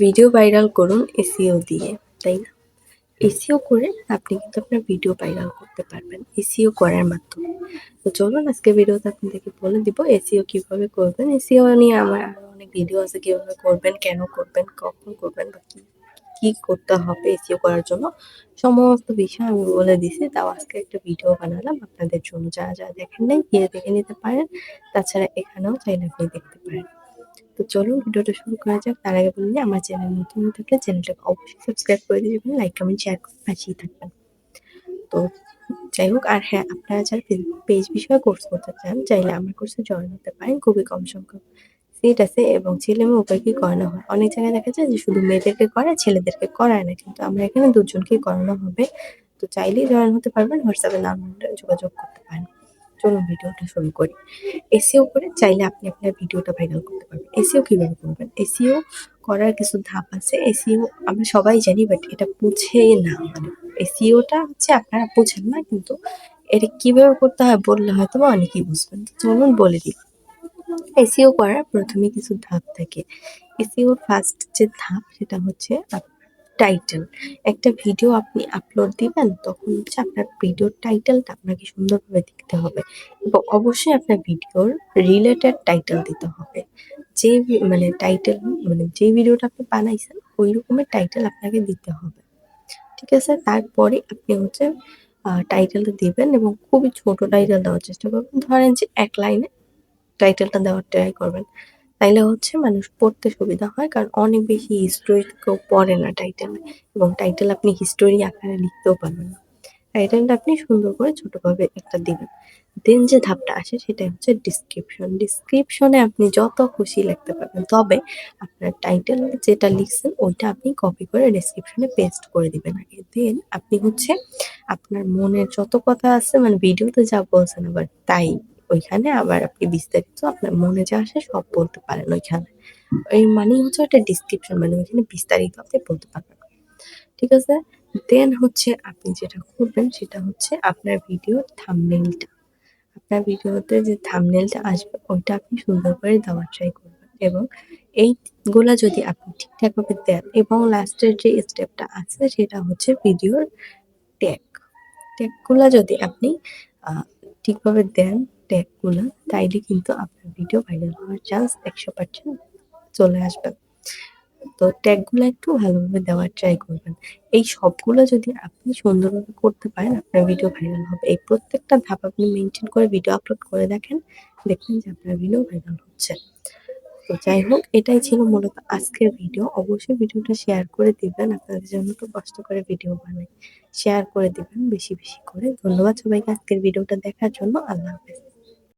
Video viral করুন SEO দিয়ে, তাই না? এসইও করে আপনি কিন্তু আপনার ভিডিও ভাইরাল করতে পারবেন এসইও করার মাধ্যমে। তো চলুন আজকে ভিডিওতে আপনাদেরকে বলে দিব এসইও কিভাবে করবেন। এসইও নিয়ে আমার আরো অনেক ভিডিও আছে, কিভাবে করবেন, কেন করবেন, কখন করবেন বা কি করতে হবে এসইও করার জন্য সমস্ত বিষয় আমি বলে দিছি। তাও আজকে একটা ভিডিও বানালাম আপনাদের জন্য। যারা দেখেন নাই গিয়ে দেখে নিতে পারেন। তাছাড়া এখানেও চাইলে আপনি দেখতে পারেন। তো চলুন ভিডিওটা শুরু করা যাক। তার আগে বলি আমার চ্যানেল নতুন হয়ে থাকলে চ্যানেলটাকে অবশ্যই সাবস্ক্রাইব করে দিবেন, লাইক কমেন্ট শেয়ার করে পাশেই থাকবেন। তো যাই হোক, আর হ্যাঁ, আপনারা যারা পেজ বিষয়ে কোর্স করতে চান চাইলে আমার কোর্সে জয়েন হতে পারেন। খুবই কম সংখ্যক সিট আছে এবং ছেলে মেয়ে উভয়কেই করানো হয়। অনেক জায়গায় দেখা যায় যে শুধু মেয়েদেরকে করায়, ছেলেদেরকে করায় না, কিন্তু আমরা এখানে দুজনকেই করানো হবে। তো চাইলেই জয়েন হতে পারবেন, হোয়াটসঅ্যাপে নাম্বারে যোগাযোগ করতে পারেন। চলুন ভিডিওটা শুরু করি। এসইও করে চাইলে আপনি আপনার ভিডিওটা ভাইরাল করতে পারবেন। এসইও কিভাবে করবেন? এসইও করার কিছু ধাপ আছে। এসইও আমরা সবাই জানি, বাট এটা বুঝে না। মানে এসইওটা হচ্ছে আপনারা বোঝেন না, কিন্তু এটা কিভাবে করতে হয় বললে হয়তোবা অনেকেই বুঝবেন। তো চলুন বলে দিই। এসইও করার প্রথমে কিছু ধাপ থাকে। এসইওর ফার্স্ট যে ধাপ সেটা হচ্ছে টাইটেল। একটা ভিডিও আপনি আপলোড দিবেন, তখন হচ্ছে আপনার ভিডিওর টাইটেলটা আপনাকে সুন্দরভাবে দিতে হবে এবং অবশ্যই আপনার ভিডিওর রিলেটেড টাইটেল দিতে হবে। যে মানে টাইটেল, মানে যে ভিডিওটা আপনি বানাইছেন ওই রকমের টাইটেল আপনাকে দিতে হবে। ঠিক আছে? তারপরে আপনি হচ্ছে টাইটেলটা দিবেন এবং খুবই ছোট টাইটেল দেওয়ার চেষ্টা করবেন। ধরেন যে ১ লাইনে টাইটেলটা দেওয়ার ট্রাই করবেন। তাইলে হচ্ছে মানুষ পড়তে সুবিধা হয়। কারণ অনেক বেশি হিস্টোরি কেউ পড়ে না টাইটেলে, এবং টাইটেল আপনি হিস্টোরি আকারে লিখতেও পারবেন না। টাইটেলটা আপনি সুন্দর করে ছোটভাবে একটা দিবেন। দেন যে ধাপটা আসে সেটা হচ্ছে ডিসক্রিপশন। ডিসক্রিপশনে আপনি যত খুশি লিখতে পারবেন। তবে আপনার টাইটেল যেটা লিখছেন ওইটা আপনি কপি করে ডেসক্রিপশনে পেস্ট করে দিবেন আগে। দেন আপনি হচ্ছে আপনার মনের যত কথা আছে, মানে ভিডিওতে যা বলছেন আবার তাই ওইখানে আবার আপনি বিস্তারিত আপনার মনে যা আসে সব বলতে পারেন ওইখানে। এই মানেই হচ্ছে ওটা ডিসক্রিপশন, মানে ওইখানে বিস্তারিত আপনি বলতে পারবেন। ঠিক আছে? দেন হচ্ছে আপনি যেটা করবেন সেটা হচ্ছে আপনার ভিডিওর থাম্বনেইলটা। আপনার ভিডিওতে যে থাম্বনেইলটা আসবে ওইটা আপনি সুন্দর করে দেওয়ার ট্রাই করবেন এবং এইগুলা যদি আপনি ঠিকঠাকভাবে দেন এবং লাস্টের যে স্টেপটা আছে সেটা হচ্ছে ভিডিওর ট্যাগ। ট্যাগগুলা যদি আপনি আ ঠিকভাবে দেন, ট্যাগগুলা, তাইলে কিন্তু আপনার ভিডিও ভাইরাল হওয়ার চান্স ১০০% চলে আসবে। তো ট্যাগগুলো একটু ভালোভাবে দেওয়ার ট্রাই করবেন। এই সবগুলো যদি আপনি সুন্দরভাবে করতে পারেন, আপনার ভিডিও ভাইরাল হবে। এই প্রত্যেকটা ধাপ আপনি মেইনটেইন করে ভিডিও আপলোড করে দেখেন, দেখবেন যে আপনার ভিডিও ভাইরাল হচ্ছে। তো যাই হোক, এটাই ছিল মূলত আজকের ভিডিও। অবশ্যই ভিডিওটা শেয়ার করে দিবেন। আপনাদের জন্য তো কষ্ট করে ভিডিও বানাই। শেয়ার করে দিবেন বেশি করে। ধন্যবাদ সবাইকে আজকের ভিডিওটা দেখার জন্য। আল্লাহ হাফেজ।